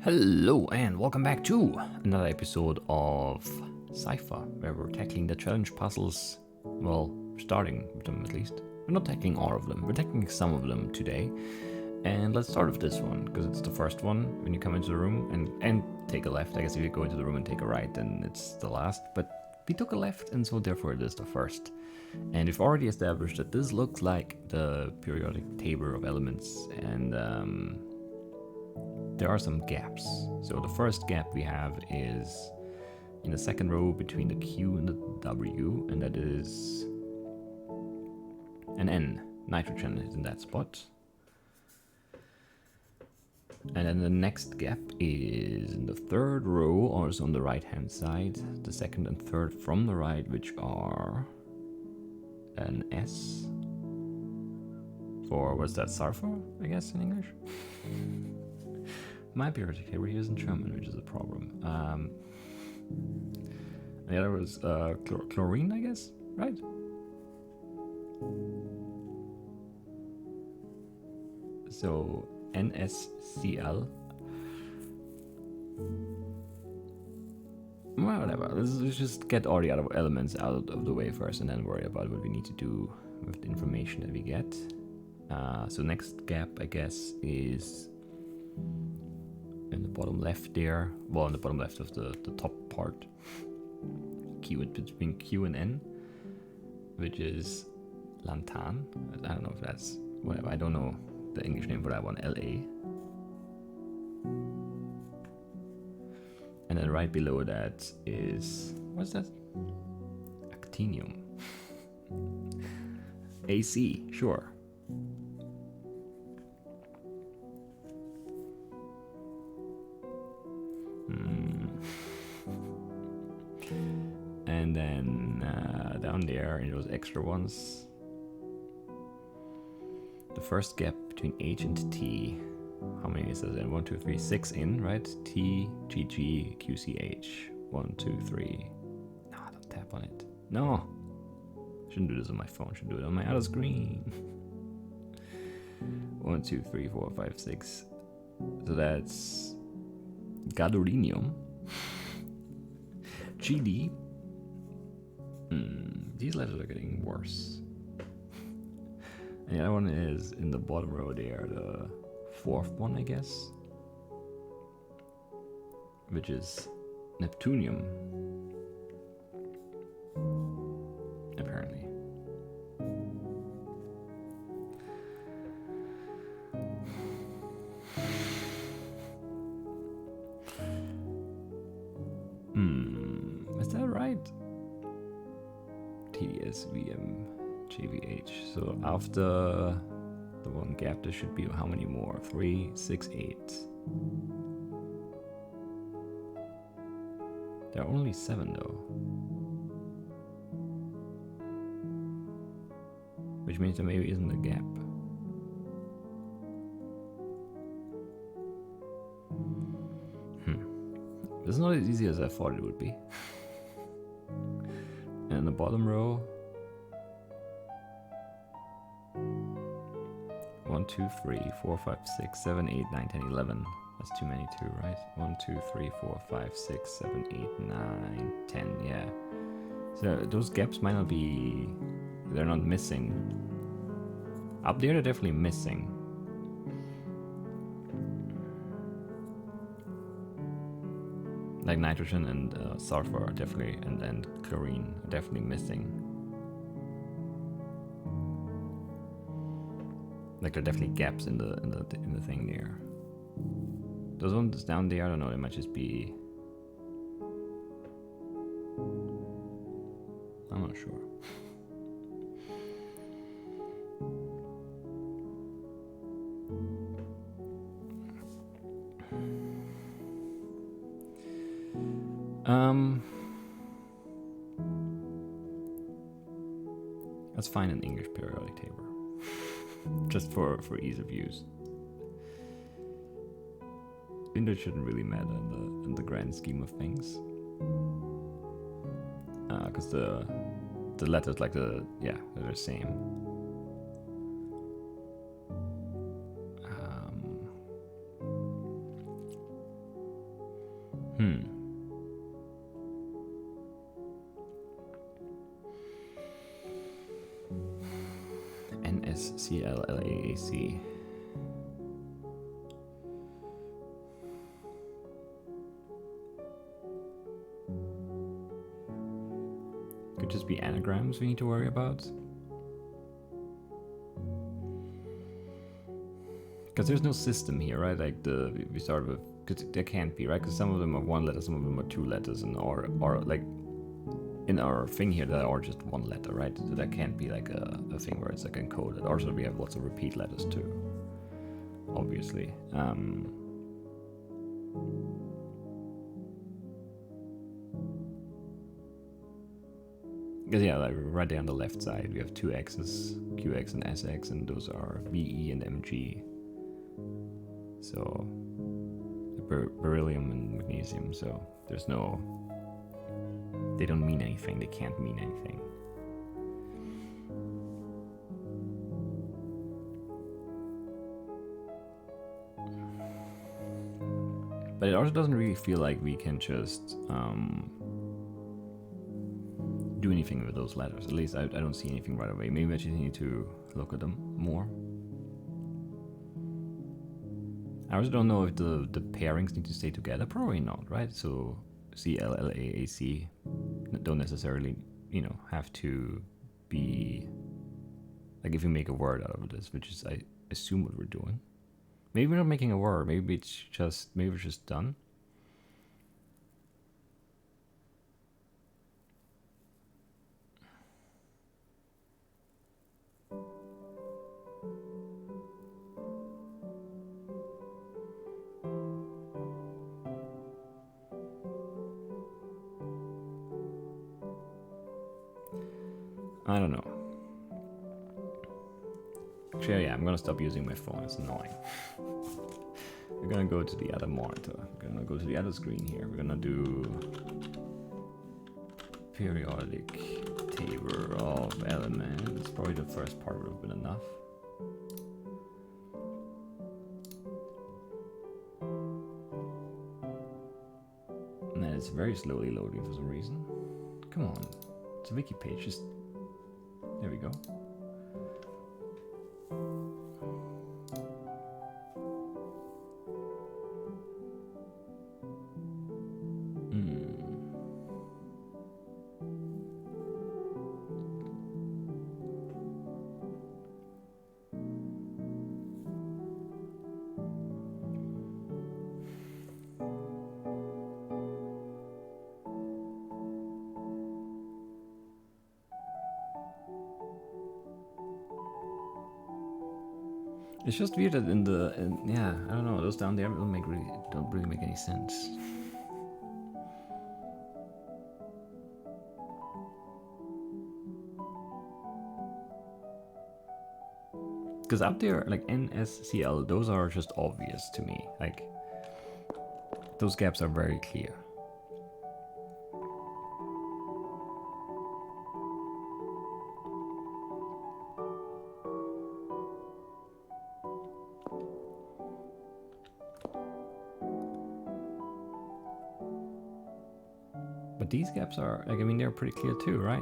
Hello and welcome back to another episode of Cypher, where we're tackling the challenge puzzles. Well, starting with them at least. We're not tackling all of them, we're tackling some of them today. And let's start with this one, because it's the first one when you come into the room and take a left. I guess if you go into the room and take a right, then it's the last. But we took a left, and so therefore it is the first. And we've already established that this looks like the periodic table of elements, and there are some gaps. So the first gap we have is in the second row between the Q and the W, and that is an N. Nitrogen is in that spot. And then the next gap is in the third row, also on the right hand side. The second and third from the right, which are an S for, what's that, Cypher, I guess, in English? My periodic table here is in German, which is a problem. The other was chlorine, I guess, right? So NSCl. Well, whatever. Let's just get all the other elements out of the way first, and then worry about what we need to do with the information that we get. So next gap, I guess, is in the bottom left there. Well, in the bottom left of the top part. Between Q and N, which is Lantan. I don't know if that's whatever. I don't know the English name for that one. LA. And then right below that is, what's that? Actinium. AC, sure. And then down there in those extra ones, the first gap between H and T. How many is that? 1, 2, 3, 6 in, right? T, G, G, Q, C, H. 1, 2, 3. No, don't tap on it. No! Shouldn't do this on my phone, should do it on my other screen. 1, 2, 3, 4, 5, 6. So that's gadolinium. GD. These letters are getting worse. And the other one is in the bottom row there, the fourth one, I guess, which is Neptunium, apparently. Is that right? TDS, VM, JVH. So after the one gap, there should be how many more? 3, 6, 8. There are only 7 though. Which means there maybe isn't a gap. This is not as easy as I thought it would be. And in the bottom row, 1, 2, 3, 4, 5, 6, 7, 8, 9, 10, 11. That's too many too, right? 1, 2, 3, 4, 5, 6, 7, 8, 9, 10, yeah. So those gaps might not be, they're not missing. Up there they're definitely missing. Like nitrogen and sulfur are definitely, and chlorine are definitely missing. Like there are definitely gaps in the thing there. Those ones down there, I don't know, they might just be, I'm not sure. Let's find an English periodic table, just for ease of use. English shouldn't really matter in the grand scheme of things, because the letters, like they're the same. NSCLLAAC. Could just be anagrams we need to worry about. Because there's no system here, right? Like we started with, because there can't be, right? Because some of them are one letter, some of them are two letters, and or like in our thing here that are just one letter, right? So that can't be like a thing where it's like encoded. Also, we have lots of repeat letters too, obviously. Because yeah, like right there on the left side, we have two X's, QX and SX, and those are VE and MG. So beryllium and magnesium. So there's no. They don't mean anything. They can't mean anything. But it also doesn't really feel like we can just do anything with those letters. At least I don't see anything right away. Maybe I just need to look at them more. I also don't know if the pairings need to stay together. Probably not, right? So CLLAAC don't necessarily, have to be like if you make a word out of this, which is I assume what we're doing. Maybe we're not making a word. Maybe it's just done. I don't know. Actually, yeah, I'm gonna stop using my phone. It's annoying. We're gonna go to the other monitor. We're gonna go to the other screen here. We're gonna do periodic table of elements. Probably the first part would have been enough. And then it's very slowly loading for some reason. Come on, it's a wiki page. Just there we go. It's just weird that yeah, I don't know, those down there don't really make any sense. Because up there, like NSCL, those are just obvious to me. Like, those gaps are very clear. But these gaps are, like, I mean, they're pretty clear too, right?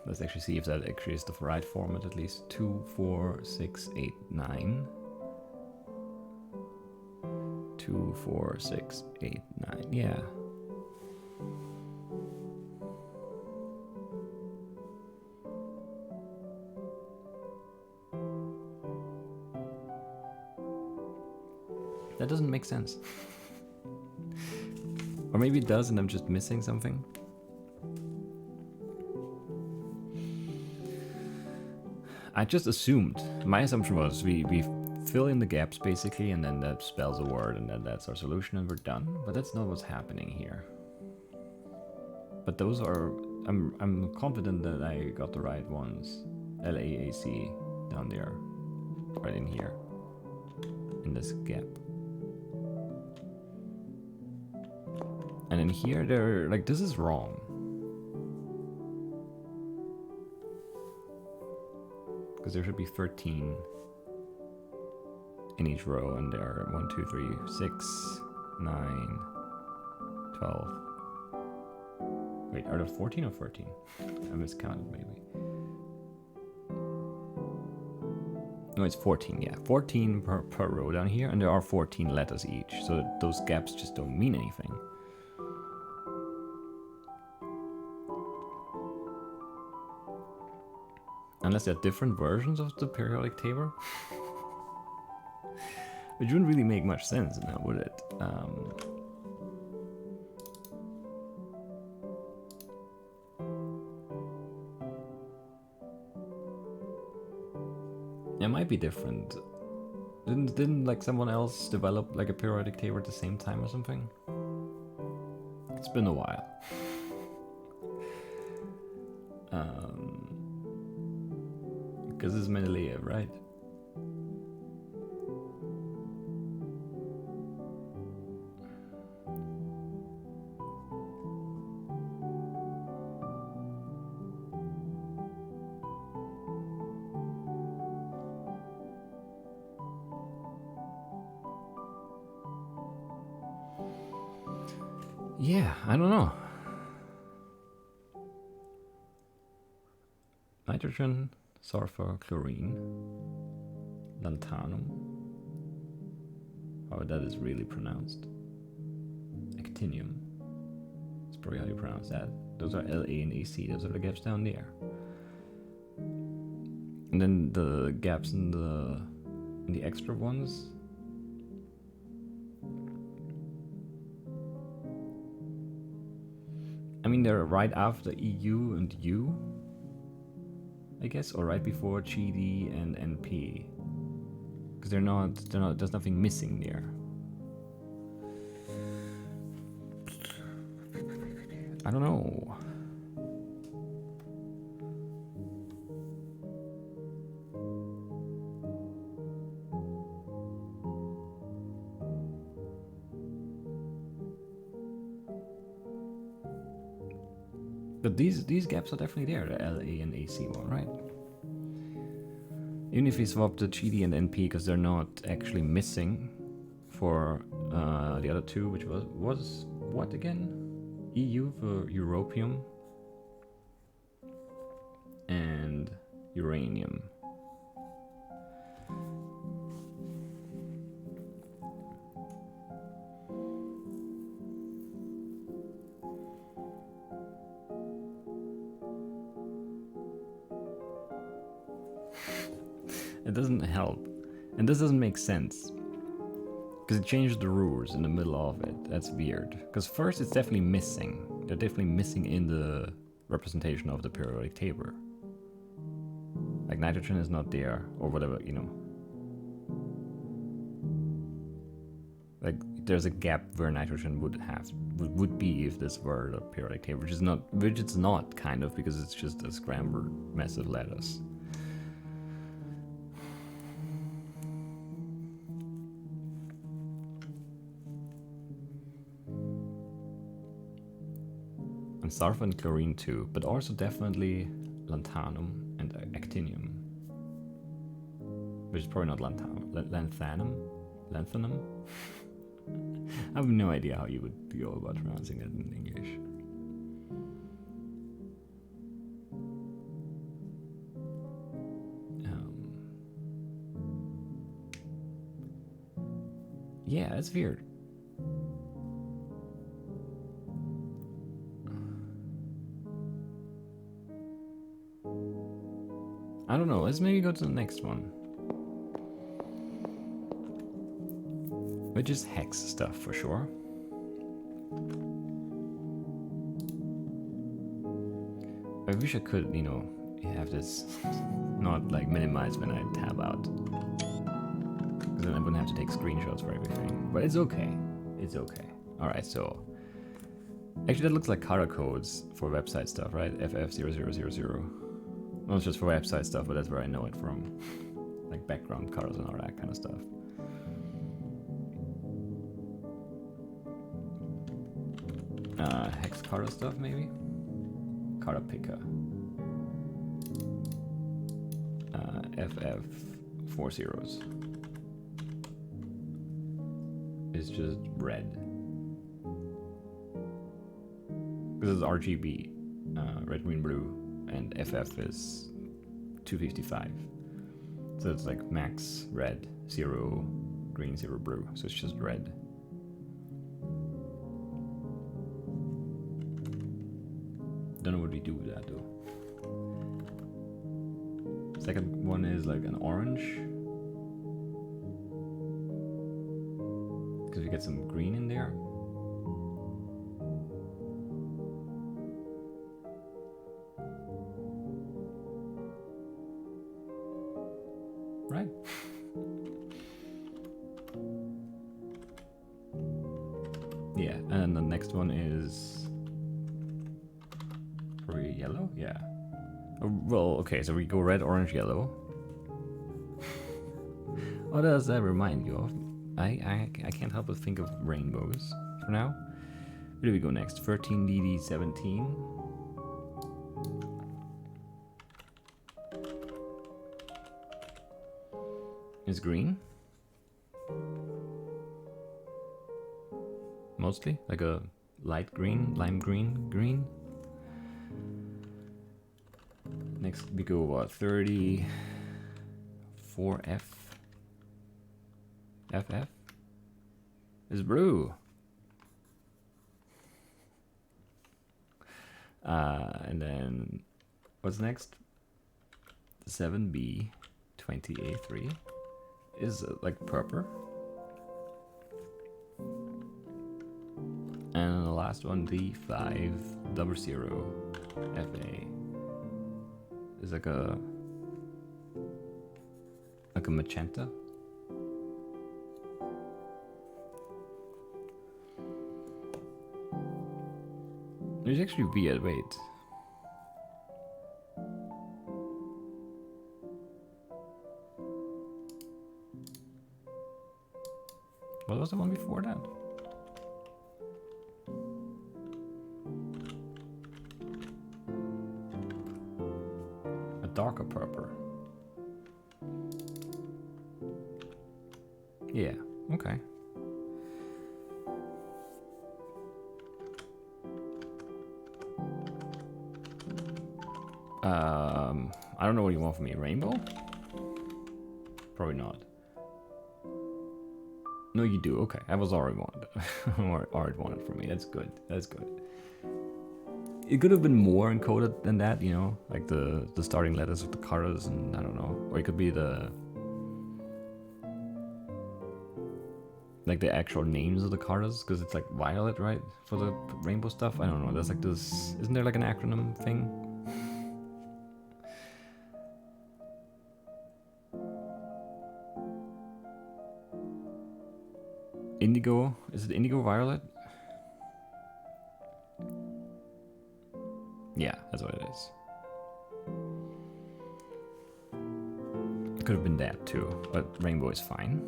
Let's actually see if that actually is the right format, at least. 2, 4, 6, 8, 9. 2, 4, 6, 8, 9. Yeah. That doesn't make sense. Or maybe it does and I'm just missing something. I just assumed, my assumption was we fill in the gaps basically and then that spells a word and then that's our solution and we're done. But that's not what's happening here. But those are, I'm confident that I got the right ones. LAAC down there, right in here, in this gap. And in here, they're like, this is wrong. because there should be 13 in each row, and there are 1, 2, 3, 6, 9, 12. Wait, are there 14 or 14? I miscounted maybe. No, it's 14, yeah. 14 per row down here, and there are 14 letters each, so those gaps just don't mean anything. Unless they're different versions of the periodic table. Which wouldn't really make much sense now, would it? It might be different. Didn't like someone else develop like a periodic table at the same time or something? It's been a while. Because it's Mendeleev, right? Yeah, I don't know. Nitrogen, sulfur, chlorine, lanthanum. Oh, that is really pronounced. Actinium. That's probably how you pronounce that. Those are La and Ac. Those are the gaps down there. And then the gaps in the extra ones. I mean, they're right after EU and U, I guess, or right before GD and NP, because they're not. There's nothing missing there. I don't know. But these gaps are definitely there, the LA and AC one, right? Even if we swap the GD and NP, because they're not actually missing for the other two, which was what again? EU for europium and uranium. It doesn't help, and this doesn't make sense because it changed the rules in the middle of it. That's weird, because first it's definitely missing. They're definitely missing in the representation of the periodic table. Like nitrogen is not there, or whatever, you know. Like there's a gap where nitrogen would be if this were the periodic table, which it's not kind of, because it's just a scrambled mess of letters. And sulfur and chlorine too, but also definitely lanthanum and actinium, which is probably not lanthanum. I have no idea how you would go about pronouncing it in English. Yeah, it's weird. I don't know, let's maybe go to the next one. Which is hex stuff for sure. I wish I could, you know, have this not like minimized when I tab out. Because then I wouldn't have to take screenshots for everything. But it's okay. It's okay. Alright, so actually that looks like color codes for website stuff, right? FF0000. Not just for website stuff, but that's where I know it from. Like background colors and all that kind of stuff. Hex color stuff maybe? Color picker. FF 4 zeros. It's just red. This is RGB, red, green, blue, and FF is 255. So it's like max red, 0 green, 0 blue. So it's just red. Don't know what we do with that though. Second one is like an orange. Because we get some green in there. Right? Yeah, and the next one is probably yellow? Yeah. Well, okay, so we go red, orange, yellow. What does that remind you of? I can't help but think of rainbows for now. Where do we go next? 13DD17. Is green. Mostly like a light green, lime green. Next we go what? 34F. FF is blue. And then what's next? 7B20A3 is like purple. And the last one, D500FA, is like a magenta. It's actually weird, wait. What was the one before that? A darker purple. Yeah, okay. I don't know what you want from me. Rainbow? Probably not. No, you do. Okay, that was already wanted. already wanted from me. That's good. That's good. It could have been more encoded than that, you know, like the starting letters of the colors, and I don't know, or it could be the actual names of the colors, because it's like violet, right, for the rainbow stuff. I don't know. There's like this. Isn't there like an acronym thing? Indigo? Is it indigo violet? Yeah, that's what it is. It could have been that too, but rainbow is fine.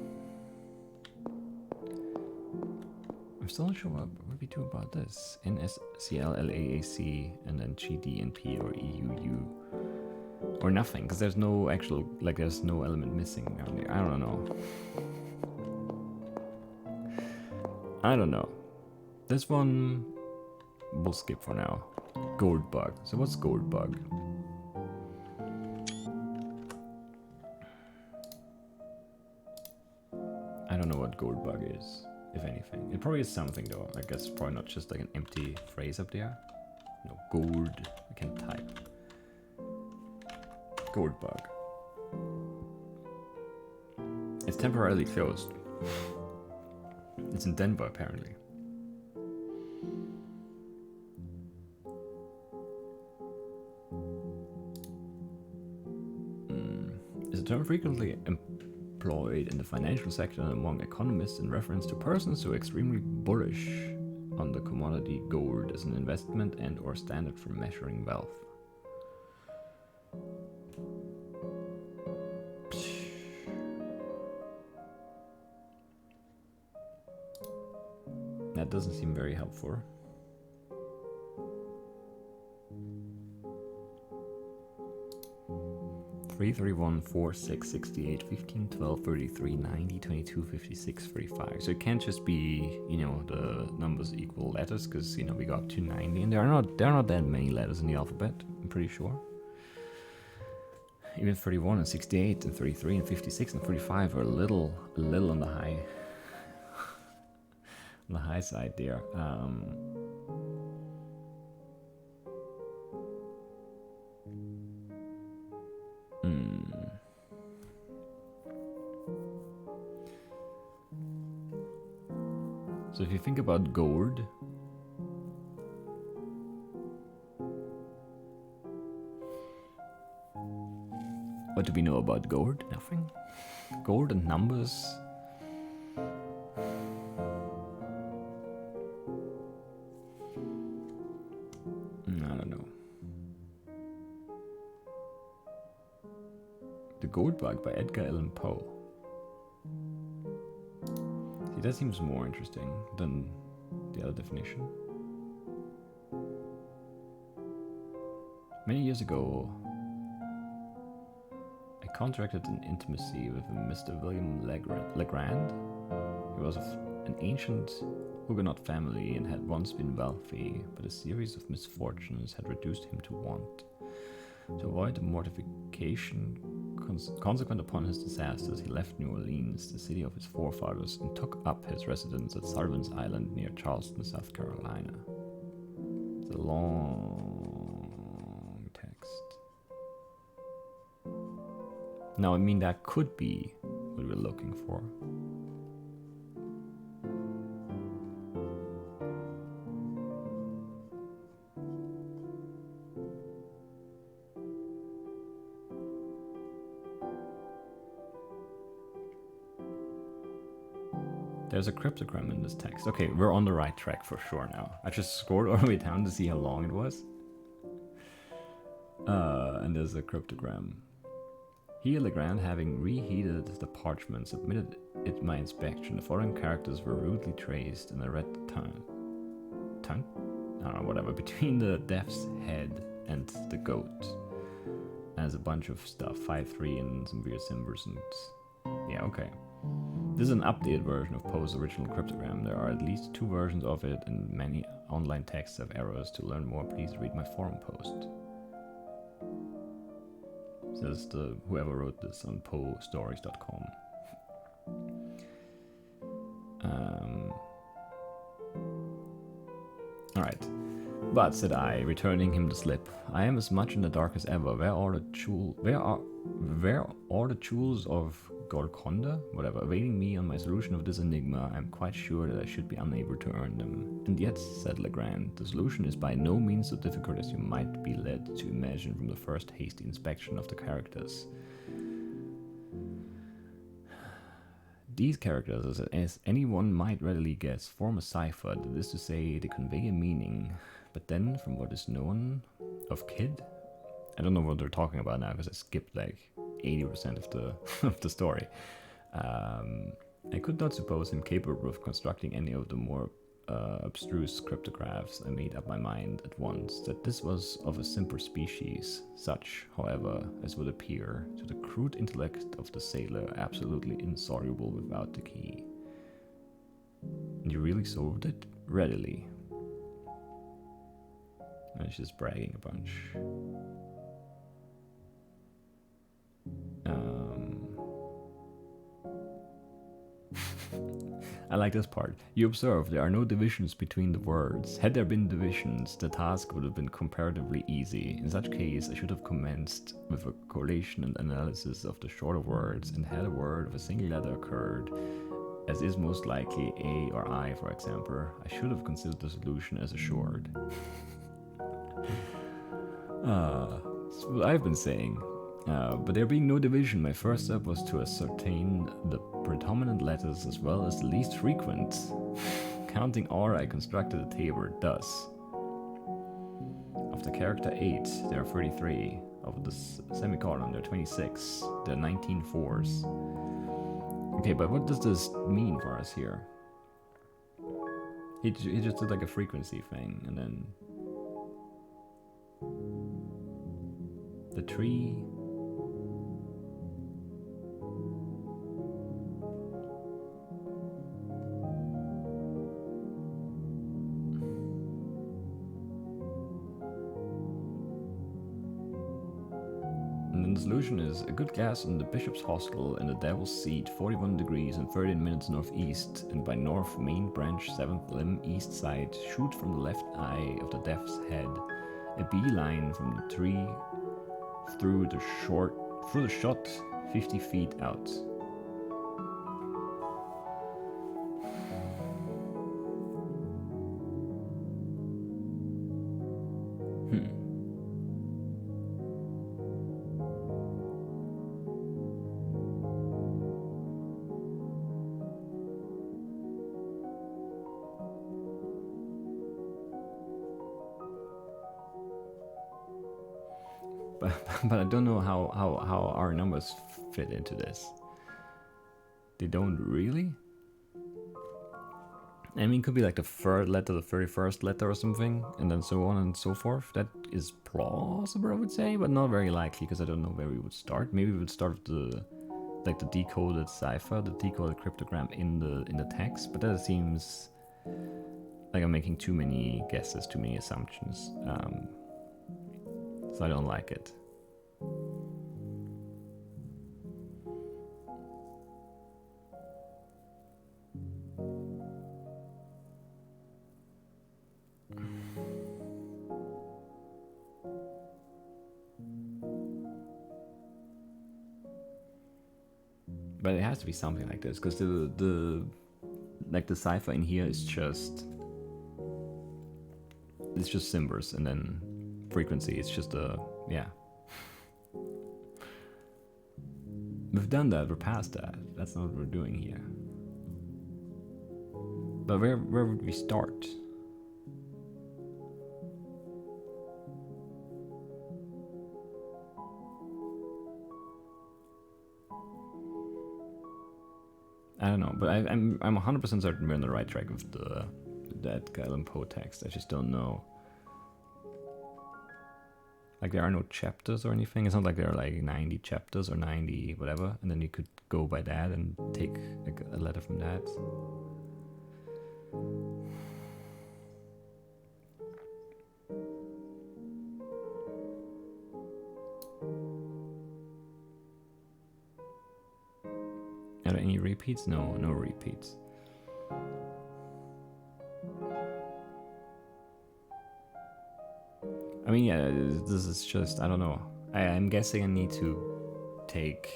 I'm still not sure what we do about this. NSCLLAAC and then GDNP or EUU. Or nothing, because there's no actual, like there's no element missing around here. I don't know. I don't know. This one we'll skip for now. Gold bug. So what's gold bug? I don't know what gold bug is, if anything. It probably is something though. I guess probably not just like an empty phrase up there. No, gold. I can type. Gold bug. It's temporarily closed. It's in Denver, apparently. It's a term frequently employed in the financial sector and among economists in reference to persons who are extremely bullish on the commodity gold as an investment and or standard for measuring wealth. That doesn't seem very helpful. 3, 31, 4, 6, 68, 15, 12, 33, 90, 22, 56, 35. So it can't just be, you know, the numbers equal letters, because, you know, we got to 90, and there are not that many letters in the alphabet, I'm pretty sure. Even 31 and 68 and 33 and 56 and 35 are a little on the high side there. So if you think about gold, what do we know about gold? Nothing. Gold and numbers. I don't know. The Gold Bug by Edgar Allan Poe. See, that seems more interesting than the other definition. Many years ago, I contracted an intimacy with a Mr. William Legrand. He was of an ancient Huguenot family and had once been wealthy, but a series of misfortunes had reduced him to want. To avoid the mortification consequent upon his disasters, he left New Orleans, the city of his forefathers, and took up his residence at Sullivan's Island near Charleston, South Carolina. It's a long text. Now, I mean, that could be what we're looking for. There's a cryptogram in this text. Okay, we're on the right track for sure now. I just scrolled all the way down to see how long it was. And there's a cryptogram. He, Legrand, having reheated the parchment, submitted it my inspection. The following characters were rudely traced in a red tongue? I don't know, whatever. Between the death's head and the goat. And there's a bunch of stuff. 5-3 and some weird symbols and... yeah, okay. This is an updated version of Poe's original cryptogram. There are at least 2 versions of it, and many online texts have errors. To learn more, please read my forum post. Says whoever wrote this on poestories.com. Alright. But, said I, returning him the slip, I am as much in the dark as ever. Where are the jewels of Golconda? Whatever, awaiting me on my solution of this enigma. I am quite sure that I should be unable to earn them. And yet, said Legrand, the solution is by no means so difficult as you might be led to imagine from the first hasty inspection of the characters. These characters, as anyone might readily guess, form a cipher, that is to say, they convey a meaning. But then, from what is known of Kid, I don't know what they're talking about now because I skipped like 80% of the story. I could not suppose him capable of constructing any of the more abstruse cryptographs. I made up my mind at once that this was of a simpler species, such, however, as would appear to the crude intellect of the sailor absolutely insoluble without the key. And you really solved it? Readily. And she's bragging a bunch. I like this part. You observe there are no divisions between the words. Had there been divisions, the task would have been comparatively easy. In such case, I should have commenced with a collation and analysis of the shorter words, and had a word of a single letter occurred, as is most likely A or I, for example, I should have considered the solution as assured. That's what I've been saying. But there being no division, my first step was to ascertain the predominant letters as well as the least frequent. Counting R, I constructed a table thus. Of the character 8, there are 33. Of the semicolon, there are 26. There are 19 fours. Okay, but what does this mean for us here? He just did like a frequency thing, and then... the tree... And the solution is a good gas in the Bishop's Hostel in the Devil's Seat, 41 degrees and 13 minutes northeast, and by north main branch 7th limb east side, shoot from the left eye of the Death's Head, a beeline from the tree through the shot 50 feet out. But I don't know how our numbers fit into this. They don't really? I mean, it could be like the third letter, the 31st letter or something, and then so on and so forth. That is plausible, I would say, but not very likely, because I don't know where we would start. Maybe we would start with the decoded cipher, the decoded cryptogram in the text, but that seems like I'm making too many guesses, too many assumptions. So I don't like it. But it has to be something like this, because the cipher in here is just symbols, and then frequency is just yeah. We've done that, we're past that. That's not what we're doing here. But where would we start? I don't know, but I'm 100% certain we're on the right track with that Edgar Allan Poe text. I just don't know. Like, there are no chapters or anything. It's not like there are like 90 chapters or 90 whatever, and then you could go by that and take like a letter from that. Are there any repeats? No repeats. I mean, yeah, this is just, I don't know. I'm guessing I need to take,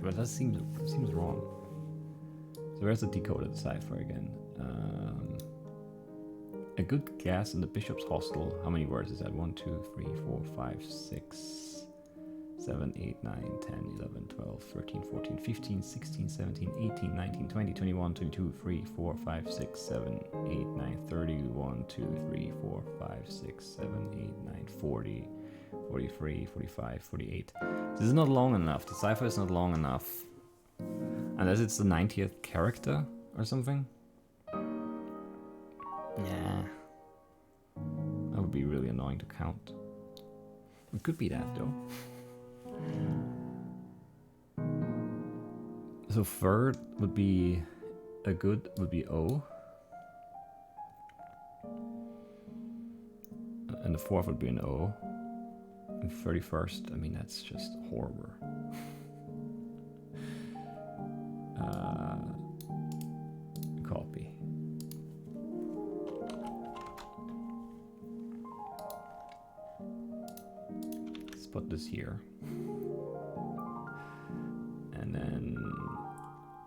but that seems wrong. So where's the decoded cipher again? A good gas in the Bishop's Hostel. How many words is that? 1, 2, 3, 4, 5, 6, 7, 8, 9, 10, 11, 12, 13, 14, 15, 16, 17, 18, 19, 20, 21, 22, 3, 4, 5, 6, 7, 8, 9, 30, 1, 2, 3, 4, 5, 6, 7, 8, 9, 40, 43, 45, 48. This is not long enough. The cipher is not long enough. Unless it's the 90th character or something. Yeah. That would be really annoying to count. It could be that though. So third would be a good would be O. And the fourth would be an O. And 31st, I mean, that's just horrible. Copy. Let's put this here. And then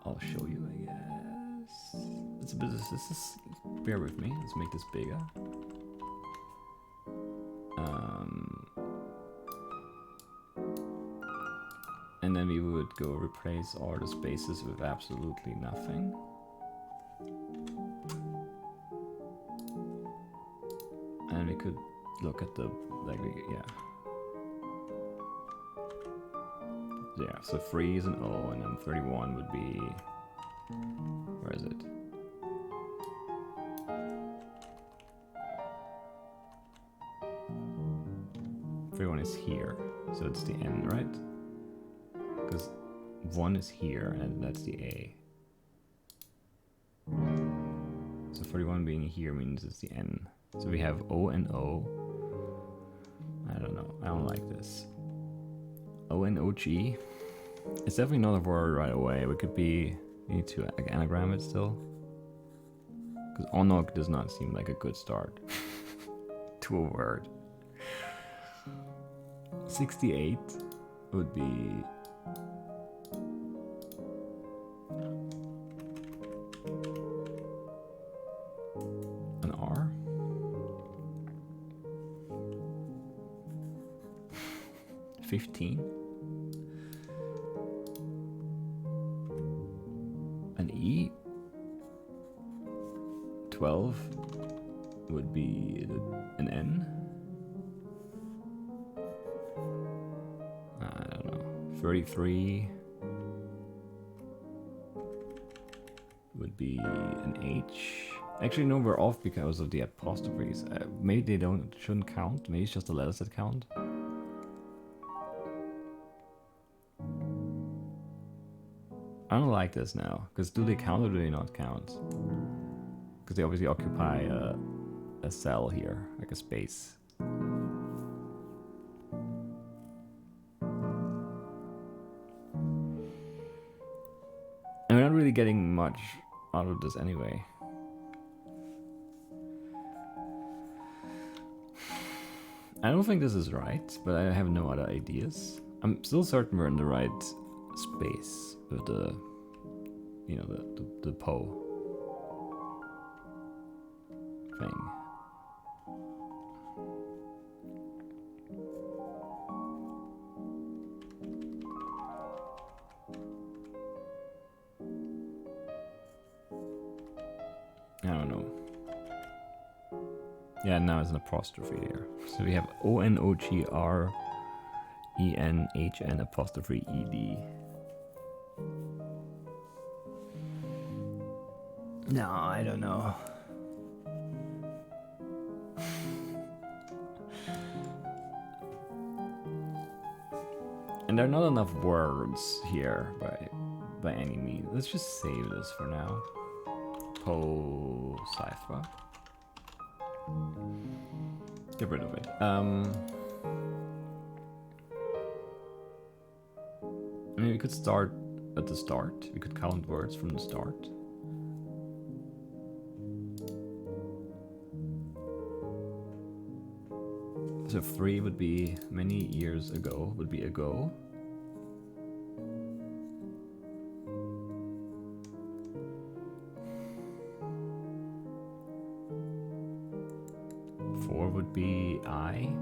I'll show you, I guess. It's a bit, this is, bear with me, let's make this bigger. And then we would go replace all the spaces with absolutely nothing. And we could look at the, like, yeah. Yeah, so 3 is an O, and then 31 would be, where is it? Everyone is here, so it's the N, right? Because 1 is here, and that's the A. So 41 being here means it's the N. So we have O and O. I don't know, I don't like this. O-N-O-G. It's definitely not a word right away. It could be, you need to anagram it still. Because Onog does not seem like a good start to a word. 68 would be an R. 15. An E. 12 would be an N. I don't know. 33 would be an H. Actually, no, we're off because of the apostrophes. Maybe they shouldn't count. Maybe it's just the letters that count. I don't like this now, because do they count or do they not count? Because they obviously occupy a cell here, like a space. And we're not really getting much out of this anyway. I don't think this is right, but I have no other ideas. I'm still certain we're in the right space with the, you know, the Po thing. I don't know. Yeah, now it's an apostrophe here. So we have ONOGRENHN apostrophe ED. No, I don't know. And there are not enough words here by any means. Let's just save this for now. Cypher. Get rid of it. I mean, we could start at the start. We could count words from the start. So 3 would be many years ago, would be ago. Would be I.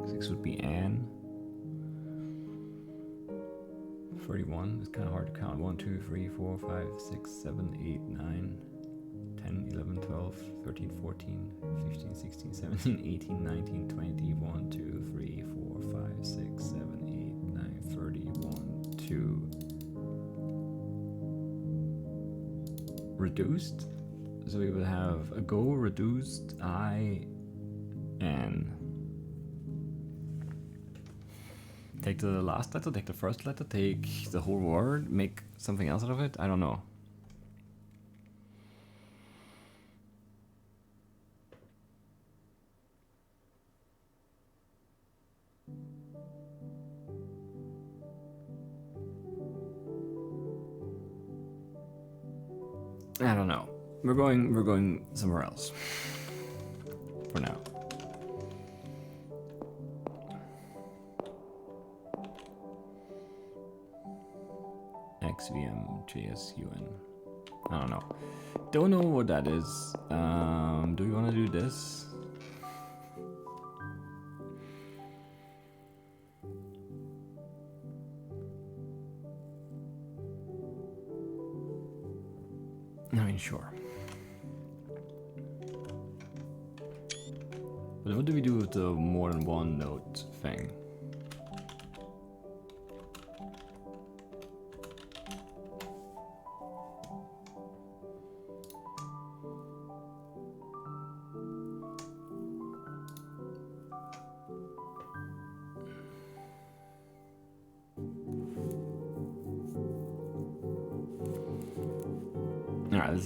Six would be Anne. 31 is kind of hard to count. 1, 2, 3, 4, 5, 6, 7, 8, 9, 10, 11, 12, 13, 14, 15, 16, 17, 18, 19, 20, 1, 2, 3, 4, 5, 6, 7, 8, 9, 30, 1, 2. Reduced? So we would have a go, reduced, I, N. Take the last letter, take the first letter, take the whole word, make something else out of it? I don't know. I don't know. We're going somewhere else. For now. XVM I don't know. Don't know what that is. Do we want to do this? I mean, sure. But what do we do with the more than one note thing?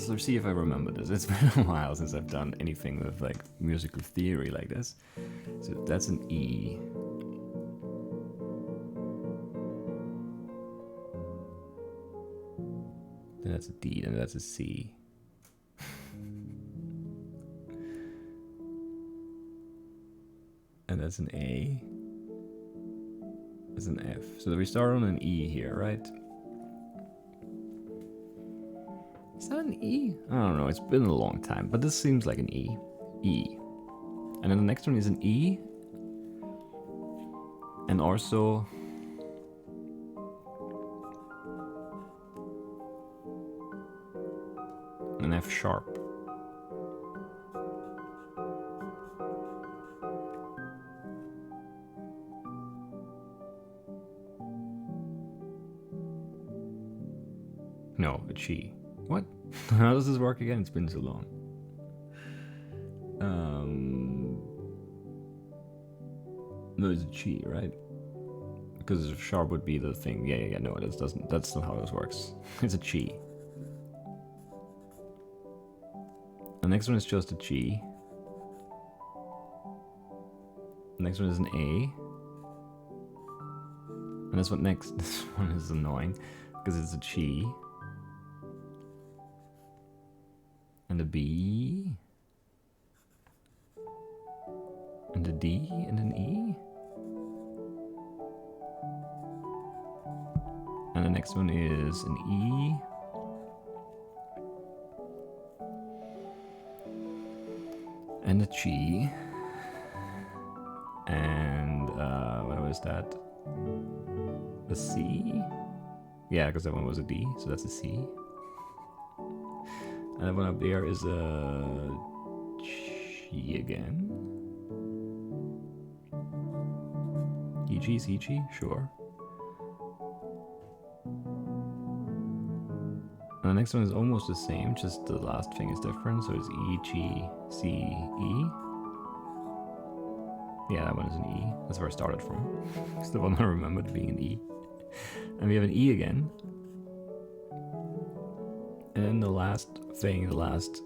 let's see if I remember this. It's been a while since I've done anything with like musical theory like this. So that's an E. Then that's a D, then that's a C. And that's an A. That's an F. So we start on an E here, right? Is that an E? I don't know, it's been a long time, but this seems like an E. E. And then the next one is an E. And also an F sharp. No, a G. What? How does this work again? It's been so long. No, it's a G, right? Because sharp would be the thing. Yeah. No, it doesn't. That's not how this works. It's a G. The next one is just a G. The next one is an A. And this one next. This one is annoying because it's a G. And a B. And a D and an E. And the next one is an E. And a G. And what was that? A C? Yeah, because that one was a D, so that's a C. And that one up there is a G again. EG, CG, sure. And the next one is almost the same, just the last thing is different, so it's E, G, C, E. Yeah, that one is an E. That's where I started from. It's the one I remembered being an E. And we have an E again. And then the last thing, the last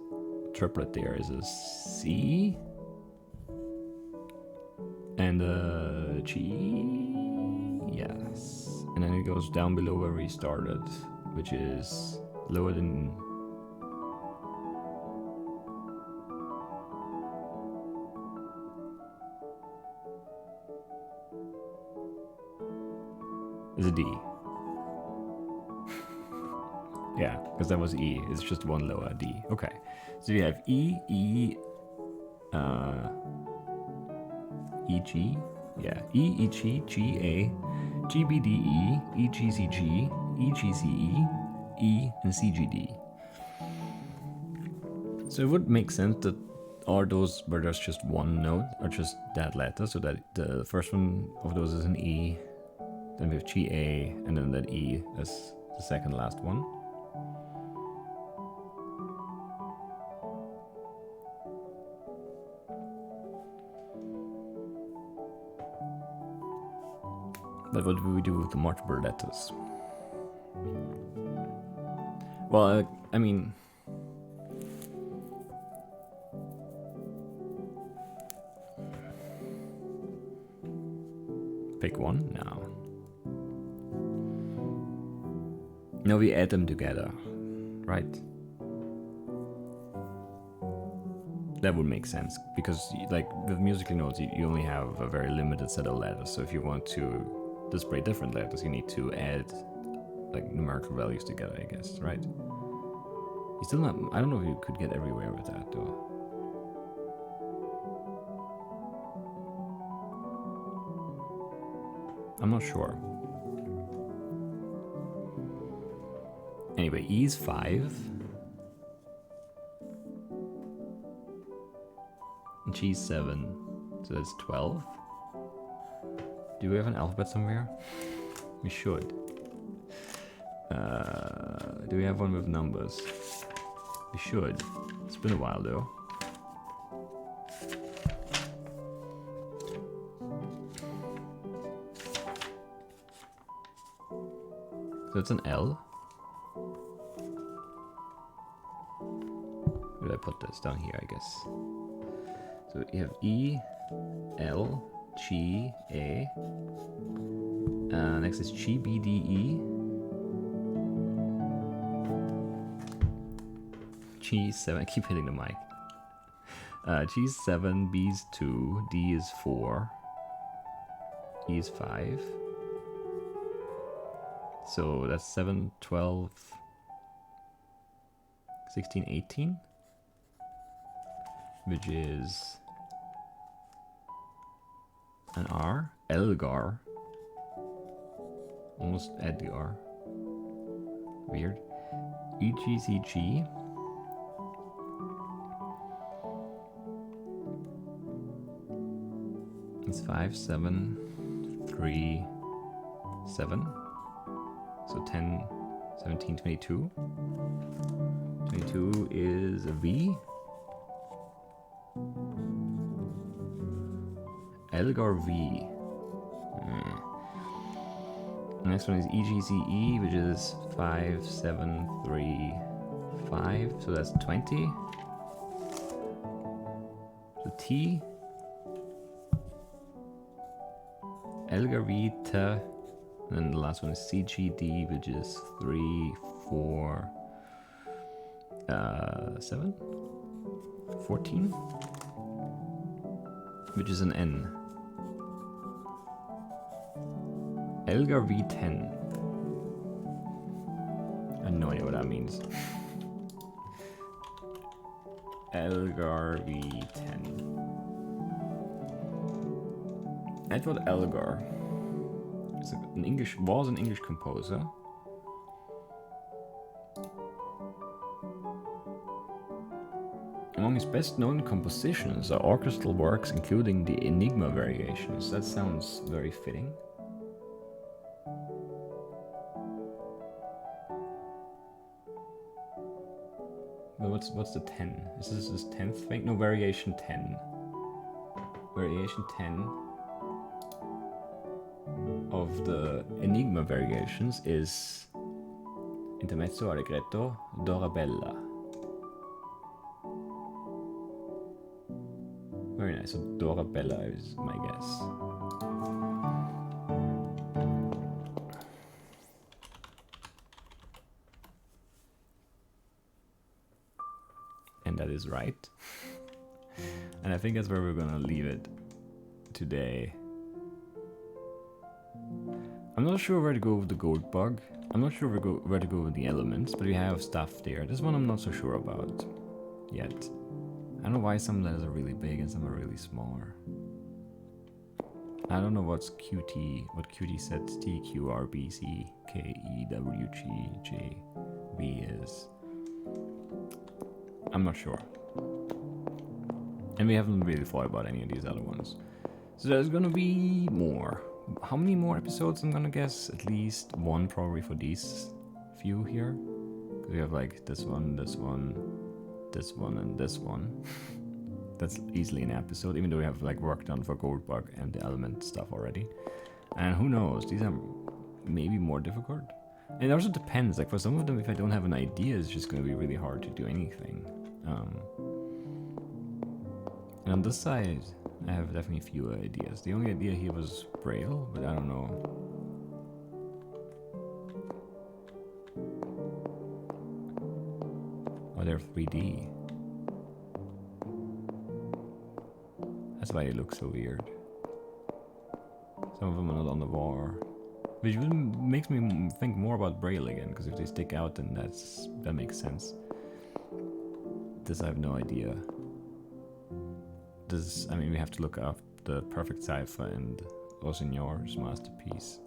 triplet there is a C. And a G. Yes. And then it goes down below where we started, which is lower than... is a D. Yeah, because that was E. It's just one lower D. Okay. So we have E, E, E, G. Yeah, E, E, G, G, A, G, B, D, E, E, G, C, G, E, G, C, E, E, and C, G, D. So it would make sense that all those where there's just one note are just that letter, so that the first one of those is an E, then we have G, A, and then that E is the second last one. But what do we do with the multiple letters? Well, I mean... Pick one? No. No, we add them together, right? That would make sense, because like with musical notes, you only have a very limited set of letters, so if you want to display different letters, you need to add like numerical values together, I guess, right? You still not, I don't know if you could get everywhere with that though. I'm not sure. Anyway, E is 5. And G is 7. So that's 12. Do we have an alphabet somewhere? We should. Do we have one with numbers? We should. It's been a while though. So it's an L. put this down here, I guess. So you have E, L, G, A. Next is G, B, D, E. G7, I keep hitting the mic. G's 7, B's 2, D is 4, E is 5. So that's 7, 12, 16, 18. Which is an R. Elgar. Almost Edgar. Weird. E, G, C, G. It's 5, 7, 3, 7. So 10, 17, 22. 22 is a V. Elgar V. Next one is EGCE, which is 5, 7, 3, 5. So that's 20. So T. Elgar V, T. And then the last one is CGD, which is 3, 4, 7, 14, which is an N. Elgar V10. I have no idea what that means. Elgar V10. I thought Elgar was an English composer. Among his best-known compositions are orchestral works including the Enigma variations. That sounds very fitting. But what's the 10? Is this his 10th thing? No, variation 10. Variation 10 of the Enigma variations is Intermezzo Allegretto Dorabella. Very nice. So Dorabella is my guess. And that is right. And I think that's where we're gonna leave it today. I'm not sure where to go with the gold bug. I'm not sure where to go with the elements, but we have stuff there. This one I'm not so sure about yet. I don't know why some letters are really big and some are really smaller. I don't know what QT sets T, Q, R, B, C, K, E, W, G, J, V is. I'm not sure. And we haven't really thought about any of these other ones. So there's gonna be more. How many more episodes I'm gonna guess? At least one probably for these few here. We have like this one, this one, this one, and this one. That's easily an episode, even though we have like work done for Goldbug and the element stuff already. And who knows, these are maybe more difficult. And it also depends, like for some of them, if I don't have an idea, it's just gonna be really hard to do anything. And on this side, I have definitely fewer ideas. The only idea here was Braille, but I don't know. Oh, they're 3D. That's why it looks so weird. Some of them are not on the bar. Which makes me think more about Braille again, because if they stick out, then that makes sense. This I have no idea. This, I mean, we have to look up the Perfect Cypher and Rosignor's masterpiece.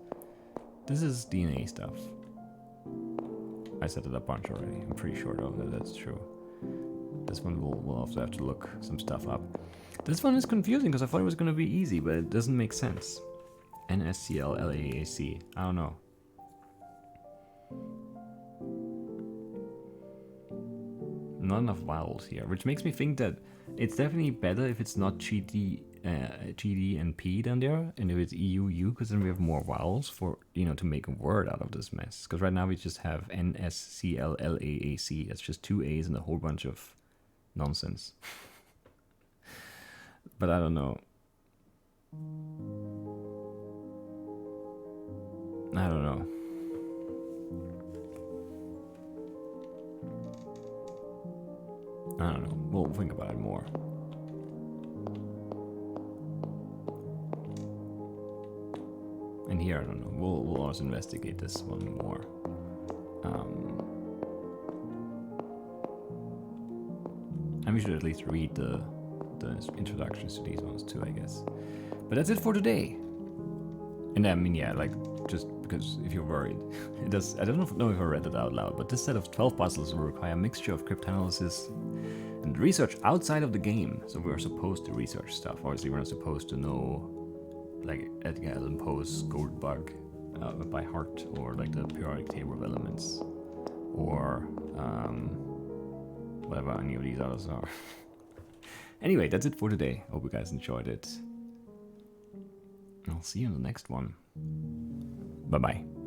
This is DNA stuff. I set it a bunch already. I'm pretty sure though that that's true. This one we'll also have to look some stuff up. This one is confusing because I thought it was going to be easy, but it doesn't make sense. NSCLLAAC. I don't know. Not enough vowels here, which makes me think that it's definitely better if it's not GD and P down there, and if it's EUU, because then we have more vowels for, to make a word out of this mess. Because right now we just have NSCLLAAC. That's just two A's and a whole bunch of nonsense. But I don't know. I don't know. I don't know. We'll think about it more. And here, I don't know. We'll also investigate this one more. And we should at least read the introductions to these ones too, I guess. But that's it for today. And I mean, yeah, like, just because if you're worried, it does. I don't know if I read it out loud, but this set of 12 puzzles will require a mixture of cryptanalysis and research outside of the game. So we're supposed to research stuff. Obviously, we're not supposed to know, like, Edgar Allan Poe's Gold Bug by heart, or like the periodic table of elements, or whatever any of these others are. Anyway, that's it for today. Hope you guys enjoyed it. I'll see you in the next one. Bye-bye.